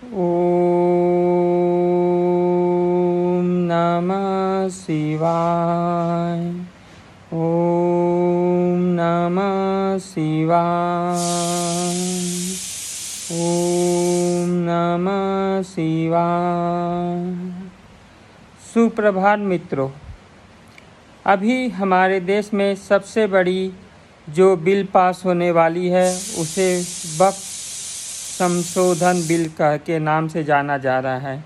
ओम नमः शिवाय। ओम नमः शिवाय। ओम नमः शिवाय। सुप्रभात मित्रों, अभी हमारे देश में सबसे बड़ी जो बिल पास होने वाली है उसे वक्फ संशोधन बिल के नाम से जाना जा रहा है।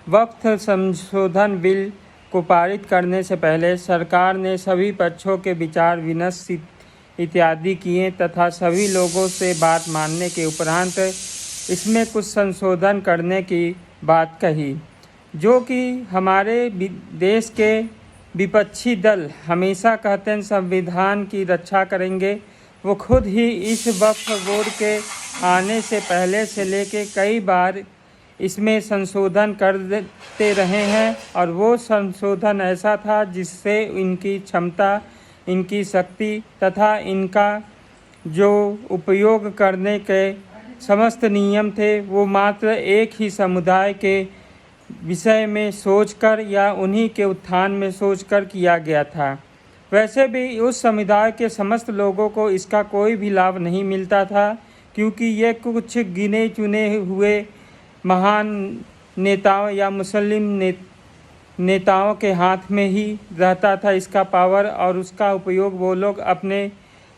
वक्फ संशोधन बिल को पारित करने से पहले सरकार ने सभी पक्षों के विचार विमर्श इत्यादि किए तथा सभी लोगों से बात मानने के उपरांत इसमें कुछ संशोधन करने की बात कही, जो कि हमारे देश के विपक्षी दल हमेशा कहते हैं संविधान की रक्षा करेंगे। वो खुद ही इस वक्फ बोर्ड के आने से पहले से लेके कई बार इसमें संशोधन कर देते रहे हैं और वो संशोधन ऐसा था जिससे इनकी क्षमता, इनकी शक्ति तथा इनका जो उपयोग करने के समस्त नियम थे वो मात्र एक ही समुदाय के विषय में सोचकर या उन्हीं के उत्थान में सोचकर किया गया था। वैसे भी उस समुदाय के समस्त लोगों को इसका कोई भी लाभ नहीं मिलता था, क्योंकि ये कुछ गिने चुने हुए महान नेताओं या मुस्लिम नेताओं के हाथ में ही रहता था इसका पावर, और उसका उपयोग वो लोग अपने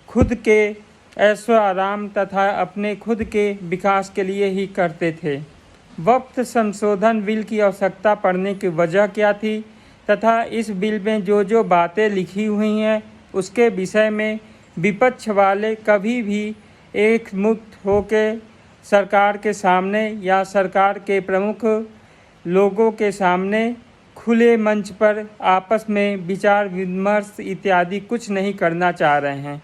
खुद के ऐशो आराम तथा अपने खुद के विकास के लिए ही करते थे। वक्फ संशोधन बिल की आवश्यकता पड़ने की वजह क्या थी तथा इस बिल में जो बातें लिखी हुई हैं उसके विषय में विपक्ष वाले कभी भी एकमुक्त होकर सरकार के सामने या सरकार के प्रमुख लोगों के सामने खुले मंच पर आपस में विचार विमर्श इत्यादि कुछ नहीं करना चाह रहे हैं।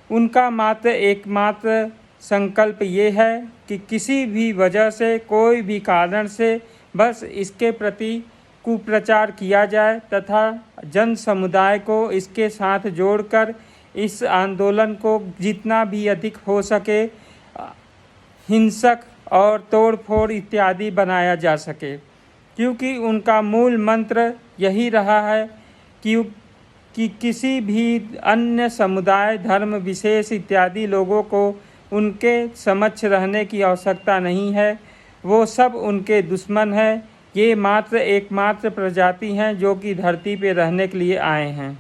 उनका एकमात्र संकल्प ये है कि किसी भी वजह से, कोई भी कारण से बस इसके प्रति कुप्रचार किया जाए तथा जन समुदाय को इसके साथ जोड़कर इस आंदोलन को जितना भी अधिक हो सके हिंसक और तोड़फोड़ इत्यादि बनाया जा सके, क्योंकि उनका मूल मंत्र यही रहा है कि किसी भी अन्य समुदाय, धर्म विशेष इत्यादि लोगों को उनके समक्ष रहने की आवश्यकता नहीं है। वो सब उनके दुश्मन हैं। ये मात्र एकमात्र प्रजाति हैं जो कि धरती पे रहने के लिए आए हैं।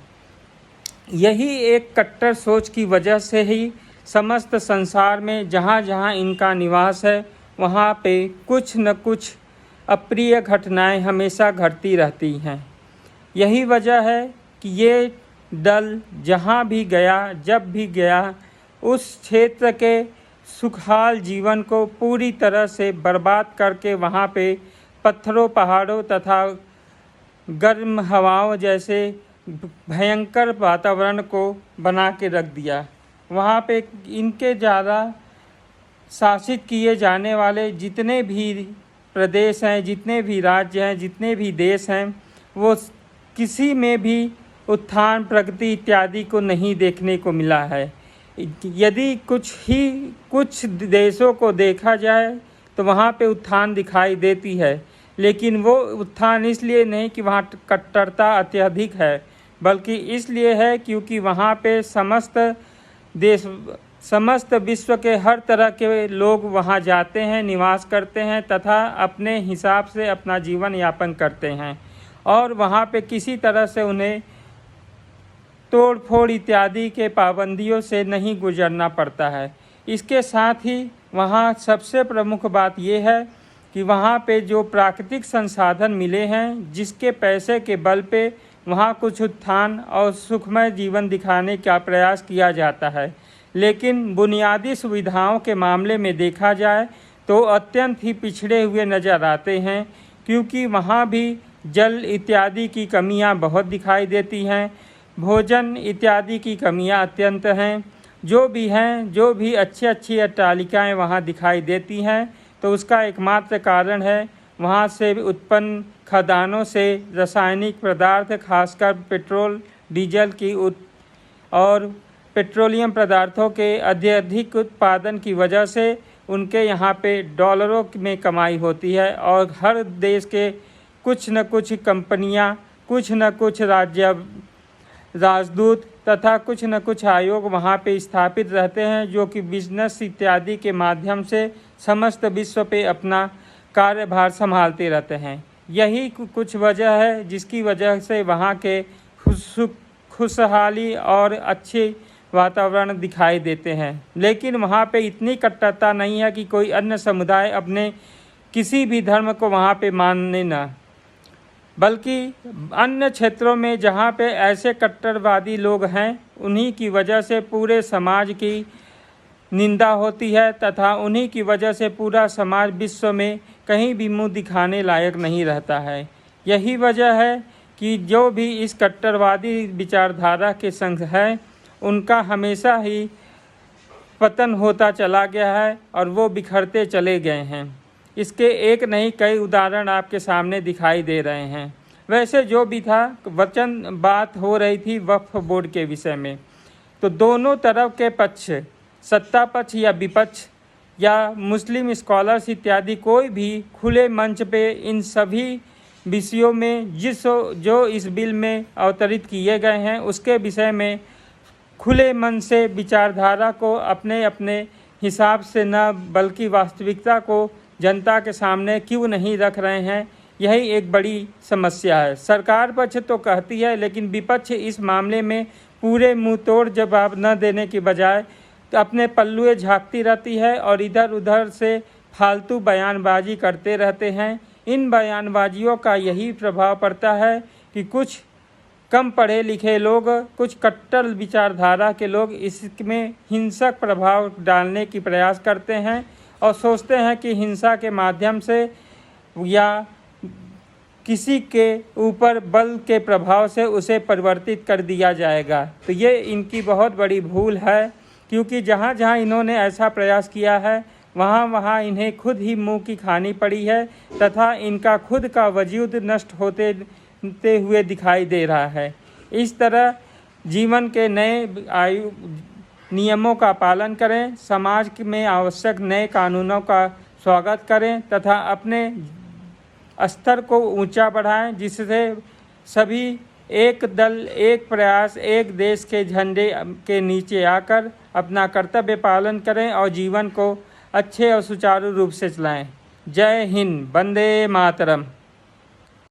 यही एक कट्टर सोच की वजह से ही समस्त संसार में जहाँ जहाँ इनका निवास है वहाँ पे कुछ न कुछ अप्रिय घटनाएं हमेशा घटती रहती हैं। यही वजह है कि ये दल जहाँ भी गया, जब भी गया, उस क्षेत्र के सुखहाल जीवन को पूरी तरह से बर्बाद करके वहाँ पे पत्थरों, पहाड़ों तथा गर्म हवाओं जैसे भयंकर वातावरण को बना के रख दिया। वहाँ पे इनके ज़्यादा शासित किए जाने वाले जितने भी प्रदेश हैं, जितने भी राज्य हैं, जितने भी देश हैं, वो किसी में भी उत्थान, प्रगति इत्यादि को नहीं देखने को मिला है। यदि कुछ देशों को देखा जाए तो वहाँ पे उत्थान दिखाई देती है, लेकिन वो उत्थान इसलिए नहीं कि वहाँ कट्टरता अत्यधिक है, बल्कि इसलिए है क्योंकि वहाँ पे समस्त विश्व के हर तरह के लोग वहाँ जाते हैं, निवास करते हैं तथा अपने हिसाब से अपना जीवन यापन करते हैं, और वहाँ पे किसी तरह से उन्हें तोड़फोड़ इत्यादि के पाबंदियों से नहीं गुजरना पड़ता है। इसके साथ ही वहाँ सबसे प्रमुख बात यह है कि वहाँ पे जो प्राकृतिक संसाधन मिले हैं, जिसके पैसे के बल पे वहाँ कुछ उत्थान और सुखमय जीवन दिखाने का प्रयास किया जाता है, लेकिन बुनियादी सुविधाओं के मामले में देखा जाए तो अत्यंत ही पिछड़े हुए नज़र आते हैं, क्योंकि वहाँ भी जल इत्यादि की कमियाँ बहुत दिखाई देती हैं, भोजन इत्यादि की कमियाँ अत्यंत हैं। जो भी अच्छी अट्टालिकाएँ वहाँ दिखाई देती हैं, तो उसका एकमात्र कारण है वहाँ से उत्पन्न खदानों से रासायनिक पदार्थ, खासकर पेट्रोल, डीजल की और पेट्रोलियम पदार्थों के अत्यधिक उत्पादन की वजह से उनके यहाँ पे डॉलरों में कमाई होती है और हर देश के कुछ न कुछ कंपनियाँ, कुछ न कुछ राजदूत तथा कुछ न कुछ आयोग वहाँ पे स्थापित रहते हैं, जो कि बिजनेस इत्यादि के माध्यम से समस्त विश्व पे अपना कार्यभार संभालते रहते हैं। यही कुछ वजह है जिसकी वजह से वहाँ के खुशहाली और अच्छे वातावरण दिखाई देते हैं। लेकिन वहाँ पे इतनी कट्टरता नहीं है कि कोई अन्य समुदाय अपने किसी भी धर्म को वहाँ पे माने ना, बल्कि अन्य क्षेत्रों में जहाँ पे ऐसे कट्टरवादी लोग हैं उन्हीं की वजह से पूरे समाज की निंदा होती है तथा उन्हीं की वजह से पूरा समाज विश्व में कहीं भी मुंह दिखाने लायक नहीं रहता है। यही वजह है कि जो भी इस कट्टरवादी विचारधारा के संग है उनका हमेशा ही पतन होता चला गया है और वो बिखरते चले गए हैं। इसके एक नहीं कई उदाहरण आपके सामने दिखाई दे रहे हैं। वैसे जो भी था, बात हो रही थी वक्फ बोर्ड के विषय में, तो दोनों तरफ के पक्ष, सत्ता पक्ष या विपक्ष या मुस्लिम स्कॉलर्स इत्यादि, कोई भी खुले मंच पे इन सभी विषयों में जो इस बिल में अवतरित किए गए हैं उसके विषय में खुले मन से विचारधारा को अपने अपने हिसाब से न बल्कि वास्तविकता को जनता के सामने क्यों नहीं रख रहे हैं, यही एक बड़ी समस्या है। सरकार पक्ष तो कहती है, लेकिन विपक्ष इस मामले में पूरे मुंह तोड़ जवाब न देने की बजाय तो अपने पल्लुए झांकती रहती है और इधर उधर से फालतू बयानबाजी करते रहते हैं। इन बयानबाजियों का यही प्रभाव पड़ता है कि कुछ कम पढ़े लिखे लोग, कुछ कट्टर विचारधारा के लोग इसमें हिंसक प्रभाव डालने की प्रयास करते हैं और सोचते हैं कि हिंसा के माध्यम से या किसी के ऊपर बल के प्रभाव से उसे परिवर्तित कर दिया जाएगा। तो ये इनकी बहुत बड़ी भूल है, क्योंकि जहाँ जहाँ इन्होंने ऐसा प्रयास किया है वहाँ वहाँ इन्हें खुद ही मुंह की खानी पड़ी है तथा इनका खुद का वजूद नष्ट होते हुए दिखाई दे रहा है। इस तरह जीवन के नए नियमों का पालन करें, समाज में आवश्यक नए कानूनों का स्वागत करें तथा अपने स्तर को ऊंचा बढ़ाएं, जिससे सभी एक दल, एक प्रयास, एक देश के झंडे के नीचे आकर अपना कर्तव्य पालन करें और जीवन को अच्छे और सुचारू रूप से चलाएं। जय हिंद, वंदे मातरम।